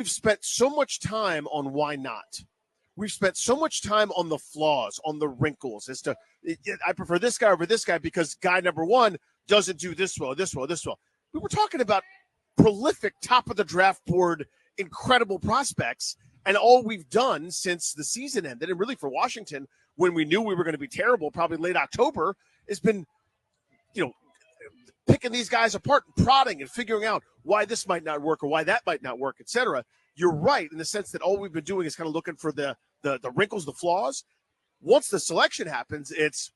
we've spent so much time on why not. We've spent so much time on the flaws, on the wrinkles, as to I prefer this guy over this guy because guy number one doesn't do this well, this well, this well. We were talking about prolific, top of the draft board, incredible prospects, and all we've done since the season ended, and really for Washington, when we knew we were going to be terrible, probably late October, has been, picking these guys apart and prodding and figuring out why this might not work or why that might not work, etc. You're right in the sense that all we've been doing is kind of looking for the wrinkles, the flaws. Once the selection happens, it's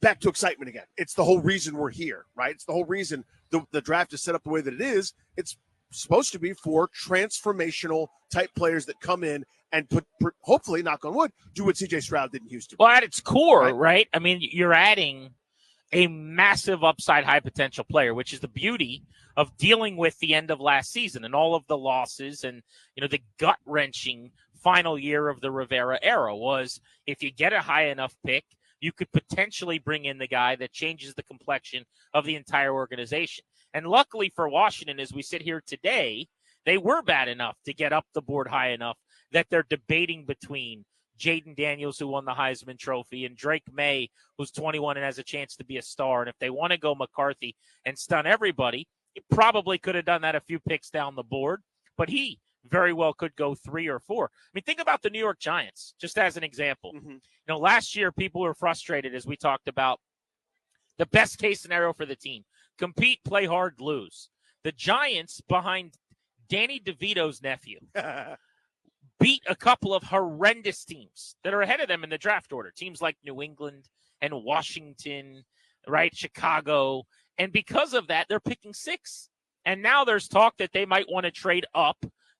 back to excitement again. It's the whole reason we're here, right? It's the whole reason the draft is set up the way that it is. It's supposed to be for transformational type players that come in and hopefully, knock on wood, do what C.J. Stroud did in Houston. Well, at its core, right? I mean, you're adding a massive upside, high potential player, which is the beauty of dealing with the end of last season and all of the losses and, the gut-wrenching final year of the Rivera era was if you get a high enough pick, you could potentially bring in the guy that changes the complexion of the entire organization. And luckily for Washington, as we sit here today, they were bad enough to get up the board high enough that they're debating between Jaden Daniels, who won the Heisman Trophy, and Drake May, who's 21 and has a chance to be a star. And if they want to go McCarthy and stun everybody, he probably could have done that a few picks down the board, but he very well could go 3 or 4. I mean, think about the New York Giants, just as an example. Mm-hmm. Last year, people were frustrated, as we talked about, the best case scenario for the team. Compete, play hard, lose. The Giants, behind Danny DeVito's nephew, beat a couple of horrendous teams that are ahead of them in the draft order. Teams like New England and Washington, right? Chicago. And because of that, they're picking 6. And now there's talk that they might want to trade up,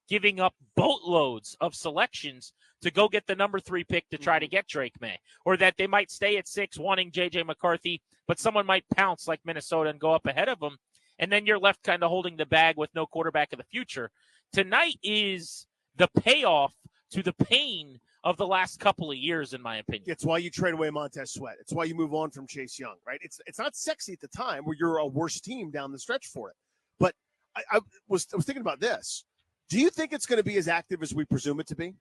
giving up boatloads of selections to go get the number 3 pick to try to get Drake May. Or that they might stay at 6 wanting J.J. McCarthy, but someone might pounce like Minnesota and go up ahead of them. And then you're left kind of holding the bag with no quarterback of the future. Tonight is the payoff to the pain of the last couple of years, in my opinion. It's why you trade away Montez Sweat. It's why you move on from Chase Young, right? It's not sexy at the time where you're a worse team down the stretch for it. But I was thinking about this. Do you think it's going to be as active as we presume it to be?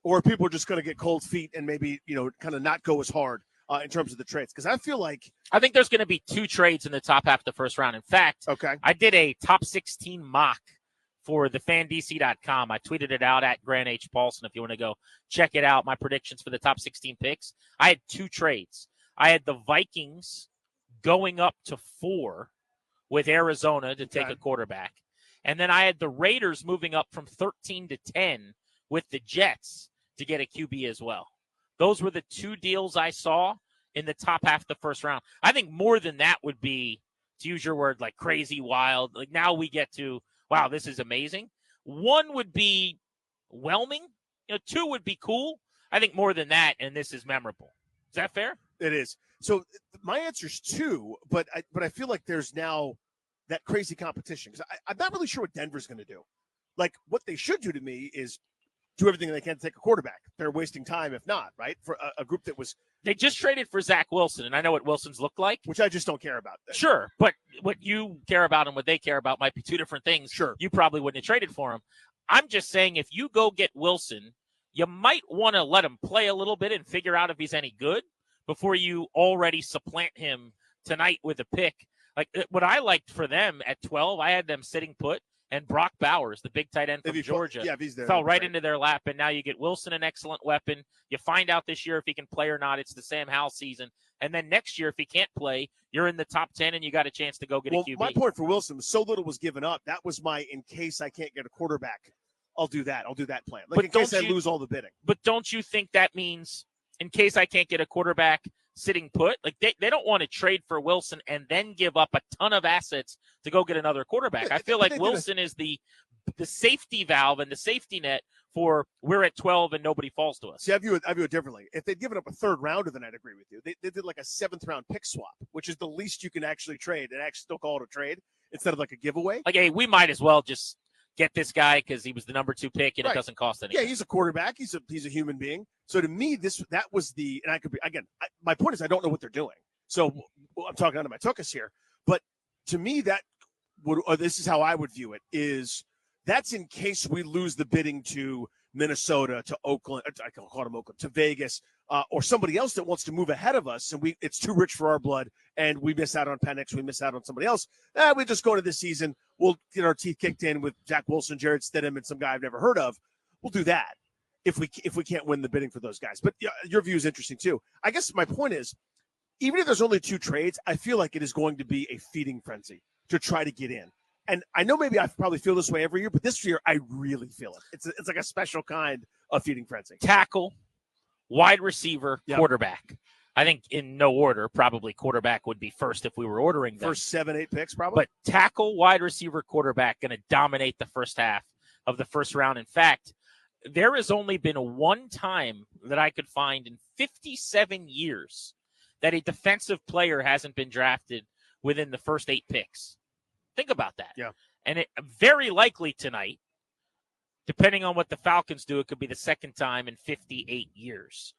Or are people just going to get cold feet and maybe, kind of not go as hard in terms of the trades? Because I feel like I think there's going to be 2 trades in the top half of the first round. In fact, I did a top 16 mock for the FanDC.com. I tweeted it out at Grant H. Paulson if you want to go check it out, my predictions for the top 16 picks. I had 2 trades. I had the Vikings going up to 4 with Arizona to take a quarterback. And then I had the Raiders moving up from 13 to 10 with the Jets to get a QB as well. Those were the 2 deals I saw in the top half of the first round. I think more than that would be, to use your word, like crazy, wild. Like now we get to, wow, this is amazing. 1 would be whelming. 2 would be cool. I think more than that, and this is memorable. Is that fair? It is. So my answer is 2, but I feel like there's now that crazy competition because I'm not really sure what Denver's going to do. Like what they should do to me is do everything they can to take a quarterback. They're wasting time if not, right? For a group that was – They just traded for Zach Wilson, and I know what Wilson's looked like. Which I just don't care about. Sure, but what you care about and what they care about might be 2 different things. Sure. You probably wouldn't have traded for him. I'm just saying if you go get Wilson, you might want to let him play a little bit and figure out if he's any good before you already supplant him tonight with a pick. Like what I liked for them at 12, I had them sitting put, and Brock Bowers, the big tight end from Georgia, fell right into their lap, and now you get Wilson, an excellent weapon. You find out this year if he can play or not. It's the Sam Howell season. And then next year, if he can't play, you're in the top 10, and you got a chance to go get a QB. My point for Wilson was so little was given up. That was my in case I can't get a quarterback, I'll do that. I'll do that plan. Like, but in case I lose all the bidding. But don't you think that means in case I can't get a quarterback sitting put? Like they don't want to trade for Wilson and then give up a ton of assets to go get another quarterback. I feel like Wilson is the safety valve and the safety net for we're at 12 and nobody falls to us. See, I view it differently. If they'd given up a 3rd rounder, then I'd agree with you. They did like a 7th round pick swap, which is the least you can actually trade and actually still call it a trade instead of like a giveaway. Like, hey, we might as well just get this guy because he was the number 2 pick and it doesn't cost anything. Yeah, he's a quarterback. He's a human being. So to me, that was the, and I could be, again, my point is I don't know what they're doing. So I'm talking under my tuchus here. But to me, this is how I would view it, is that's in case we lose the bidding to Minnesota, to Oakland, I can call them Oakland, to Vegas, or somebody else that wants to move ahead of us, and it's too rich for our blood, and we miss out on Penix, we miss out on somebody else. We just go into this season, we'll get our teeth kicked in with Zach Wilson, Jared Stidham, and some guy I've never heard of. We'll do that if we can't win the bidding for those guys. But your view is interesting too. I guess my point is, even if there's only 2 trades, I feel like it is going to be a feeding frenzy to try to get in. And I know maybe I probably feel this way every year, but this year I really feel it. It's like a special kind of feeding frenzy. Tackle, wide receiver, quarterback. I think in no order, probably quarterback would be first if we were ordering them. First 7-8 picks, probably. But tackle, wide receiver, quarterback going to dominate the first half of the first round. In fact, there has only been one time that I could find in 57 years that a defensive player hasn't been drafted within the first 8 picks. Think about that. Yeah. And it very likely tonight, depending on what the Falcons do, it could be the second time in 58 years.